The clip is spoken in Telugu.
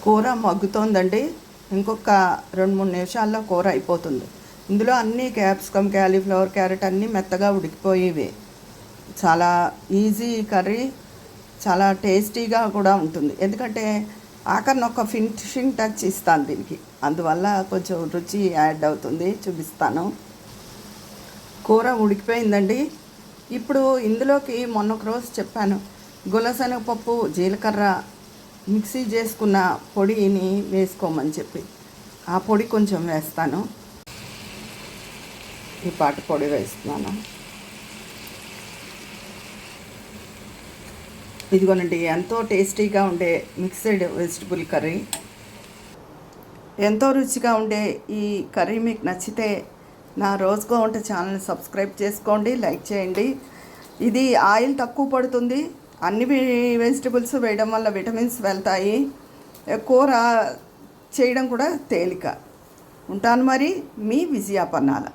కూర మగ్గుతోందండి. ఇంకొక 2-3 నిమిషాల్లో కూర అయిపోతుంది. ఇందులో అన్నీ క్యాప్సికమ్, క్యాలీఫ్లవర్, క్యారెట్ అన్నీ మెత్తగా ఉడికిపోయేవే. చాలా ఈజీ కర్రీ, చాలా టేస్టీగా కూడా ఉంటుంది. ఎందుకంటే ఆఖరిన ఒక ఫినిషింగ్ టచ్ ఇస్తాను దీనికి, అందువల్ల కొంచెం రుచి యాడ్ అవుతుంది. చూపిస్తాను. కూర ఉడికిపోయిందండి. ఇప్పుడు ఇందులోకి మొన్న ఒక రోజు చెప్పాను, గులశనగపప్పు, జీలకర్ర మిక్సీ చేసుకున్న పొడిని వేసుకోమని చెప్పి, ఆ పొడి కొంచెం వేస్తాను. ఈ పాటు పొడి వేస్తున్నాను. ఇదిగోనండి, ఎంతో టేస్టీగా ఉండే మిక్స్డ్ వెజిటబుల్ కర్రీ. ఎంతో రుచిగా ఉండే ఈ కర్రీ మీకు నచ్చితే నా రోజుకో వంట ఛానల్ సబ్స్క్రైబ్ చేసుకోండి, లైక్ చేయండి. ఇది ఆయిల్ తక్కువ పడుతుంది. అన్ని వెజిటబుల్స్ వేయడం వల్ల విటమిన్స్ వెళ్తాయి. కూర చేయడం కూడా తేలిక. ఉంటాను మరి, మీ విజయాపన్నాల.